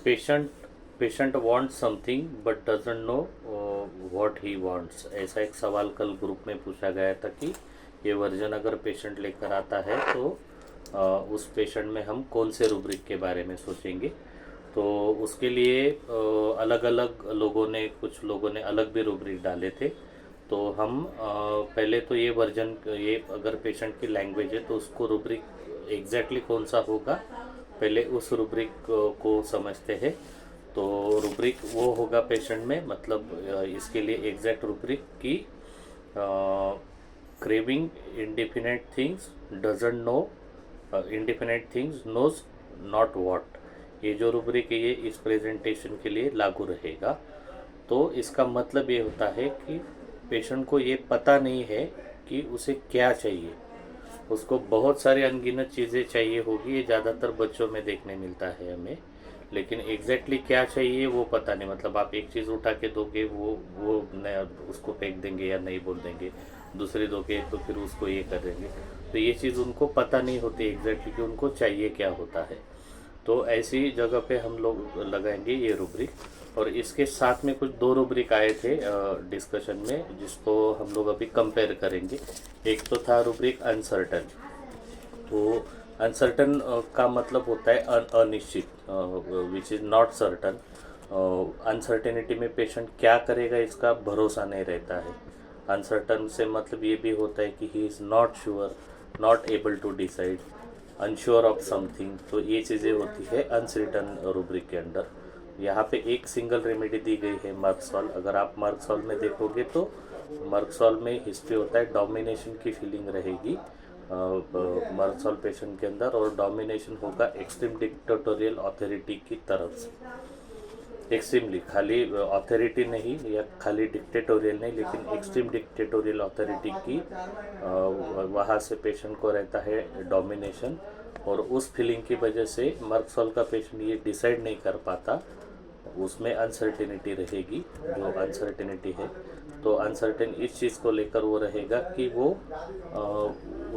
Patient patient wants something but doesn't know what he wants, ऐसा एक सवाल कल ग्रुप में पूछा गया था कि ये वर्जन अगर पेशेंट लेकर आता है तो उस पेशेंट में हम कौन से रूब्रिक के बारे में सोचेंगे। तो उसके लिए अलग अलग लोगों ने, कुछ लोगों ने अलग भी रूब्रिक डाले थे। तो हम पहले तो ये वर्जन, ये अगर पेशेंट की लैंग्वेज है तो उसको रूब्रिक एग्जैक्टली कौन सा होगा, पहले उस रूब्रिक को समझते हैं। तो रूब्रिक वो होगा पेशेंट में, मतलब इसके लिए एग्जैक्ट रूब्रिक की craving indefinite things, doesn't know indefinite things, knows not what. ये जो रूब्रिक है ये इस प्रेजेंटेशन के लिए लागू रहेगा। तो इसका मतलब ये होता है कि पेशेंट को ये पता नहीं है कि उसे क्या चाहिए। उसको बहुत सारी अनगिनत चीज़ें चाहिए होगी, ये ज़्यादातर बच्चों में देखने मिलता है हमें, लेकिन एग्जैक्टली क्या चाहिए वो पता नहीं। मतलब आप एक चीज़ उठा के दोगे, वो नया उसको फेंक देंगे या नहीं बोल देंगे, दूसरी दोगे तो फिर उसको ये कर देंगे। तो ये चीज़ उनको पता नहीं होती एग्जैक्टली कि उनको चाहिए क्या होता है। तो ऐसी जगह पे हम लोग लगाएंगे ये रूब्रिक। और इसके साथ में कुछ दो रूब्रिक आए थे डिस्कशन में, जिसको हम लोग अभी कंपेयर करेंगे। एक तो था रूब्रिक अनसर्टन। तो अनसर्टन का मतलब होता है अनिश्चित, which is not certain. Uncertainty में पेशेंट क्या करेगा इसका भरोसा नहीं रहता है। अनसर्टन से मतलब ये भी होता है कि he is not sure, not able to decide, unsure of something. तो ये चीज़ें होती है अनसर्टन रूब्रिक के अंदर। यहाँ पे एक सिंगल रेमेडी दी गई है, मर्कसॉल। अगर आप मर्कसॉल में देखोगे तो मर्कसॉल में हिस्ट्री होता है, डोमिनेशन की फीलिंग रहेगी मर्कसॉल पेशेंट के अंदर, और डोमिनेशन होगा एक्सट्रीम डिक्टेटोरियल अथॉरिटी की तरफ से। एक्सट्रीमली, खाली अथॉरिटी नहीं या खाली डिक्टेटोरियल नहीं, लेकिन एक्सट्रीम डिक्टेटोरियल अथॉरिटी की वहाँ से पेशेंट को रहता है डोमिनेशन। और उस फीलिंग की वजह से मर्कसॉल का पेशेंट ये डिसाइड नहीं कर पाता, उसमें अनसर्टेनिटी रहेगी। जो अनसर्टेनिटी है, तो अनसर्टेन इस चीज़ को लेकर वो रहेगा कि वो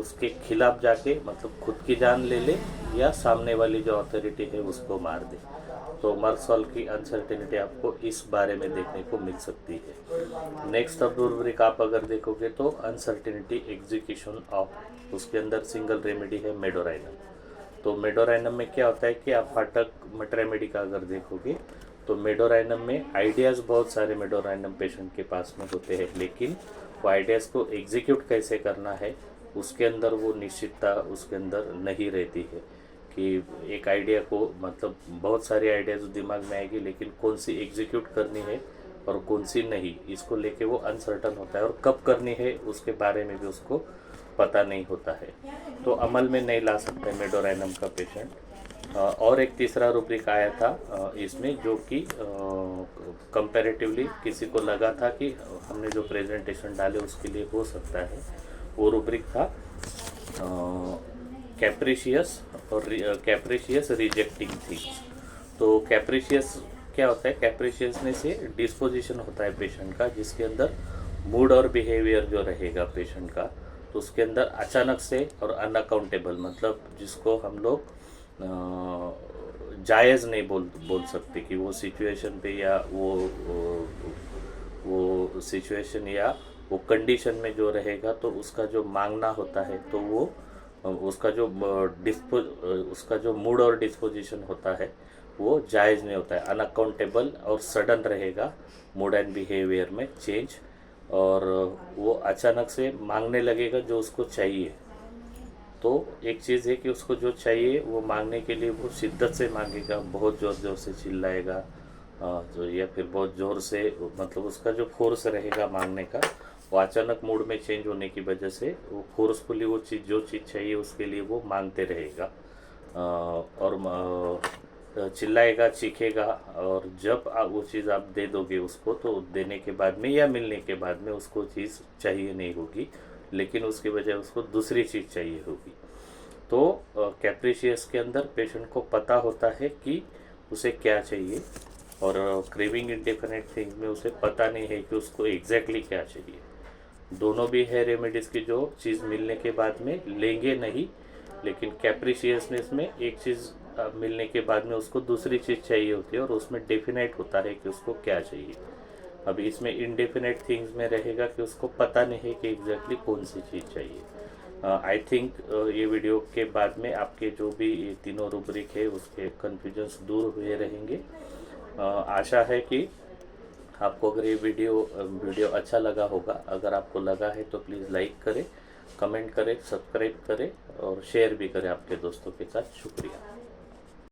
उसके खिलाफ जाके मतलब खुद की जान ले ले या सामने वाली जो अथॉरिटी है उसको मार दे। तो मर्कसॉल की अनसर्टेनिटी आपको इस बारे में देखने को मिल सकती है। नेक्स्ट अब रूब्रिक आप अगर देखोगे तो अनसर्टेनिटी एग्जीक्यूशन ऑफ, उसके अंदर सिंगल रेमेडी है मेडोराइनम। तो मेडोराइनम में क्या होता है कि आप फाटक मट रेमेडी का अगर देखोगे तो मेडोराइनम में आइडियाज़ बहुत सारे मेडोराइनम पेशेंट के पास में होते हैं, लेकिन वो आइडियाज़ को एग्जीक्यूट कैसे करना है उसके अंदर वो निश्चितता उसके अंदर नहीं रहती है। कि एक आइडिया को, मतलब बहुत सारी आइडियाज़ दिमाग में आएगी, लेकिन कौन सी एग्जीक्यूट करनी है और कौन सी नहीं, इसको लेके वो अनसर्टन होता है। और कब करनी है उसके बारे में भी उसको पता नहीं होता है, तो अमल में नहीं ला सकते मेडोराइनम का पेशेंट। और एक तीसरा रूब्रिक आया था इसमें, जो कि कंपैरेटिवली किसी को लगा था कि हमने जो प्रेजेंटेशन डाले उसके लिए हो सकता है। वो रूब्रिक था कैप्रिशियस और कैप्रिशियस रिजेक्टिंग थिंग्स। तो कैप्रिशियस क्या होता है, कैप्रिशियसनेस से डिस्पोजिशन होता है पेशेंट का, जिसके अंदर मूड और बिहेवियर जो रहेगा पेशेंट का, तो उसके अंदर अचानक से और अनअकाउंटेबल, मतलब जिसको हम लोग जायज़ नहीं बोल सकते कि वो सिचुएशन पे या वो सिचुएशन या वो कंडीशन में जो रहेगा, तो उसका जो मांगना होता है, तो वो उसका जो उसका जो मूड और डिस्पोजिशन होता है वो जायज़ नहीं होता है, अनअकाउंटेबल और सडन रहेगा मूड एंड बिहेवियर में चेंज। और वो अचानक से मांगने लगेगा जो उसको चाहिए। तो एक चीज़ है कि उसको जो चाहिए वो मांगने के लिए वो शिद्दत से मांगेगा, बहुत ज़ोर ज़ोर से चिल्लाएगा, जो या फिर बहुत ज़ोर से, मतलब उसका जो फोर्स रहेगा मांगने का, वो अचानक मूड में चेंज होने की वजह से वो फोर्सफुली वो चीज़, जो चीज़ चाहिए उसके लिए वो मांगते रहेगा। और चिल्लाएगा, चीखेगा। और जब वो चीज़ आप दे दोगे उसको, तो देने के बाद में या मिलने के बाद में उसको चीज़ चाहिए नहीं होगी, लेकिन उसके बजाय उसको दूसरी चीज़ चाहिए होगी। तो कैप्रिशियस के अंदर पेशेंट को पता होता है कि उसे क्या चाहिए, और क्रेविंग इंडिफिनेट थिंग्स में उसे पता नहीं है कि उसको एग्जैक्टली क्या चाहिए। दोनों भी है रेमेडीज़ की जो चीज़ मिलने के बाद में लेंगे नहीं, लेकिन कैप्रिशियसनेस में एक चीज़ मिलने के बाद में उसको दूसरी चीज़ चाहिए होती है और उसमें डेफिनेट होता है कि उसको क्या चाहिए। अभी इसमें इनडेफिनेट थिंग्स में रहेगा कि उसको पता नहीं है कि एग्जैक्टली कौन सी चीज़ चाहिए। आई थिंक ये वीडियो के बाद में आपके जो भी ये तीनों रूब्रिक है उसके कन्फ्यूजन्स दूर हुए रहेंगे। आशा है कि आपको अगर ये वीडियो अच्छा लगा होगा, अगर आपको लगा है तो प्लीज़ लाइक करें, कमेंट करें, सब्सक्राइब करें और शेयर भी करें आपके दोस्तों के साथ। शुक्रिया।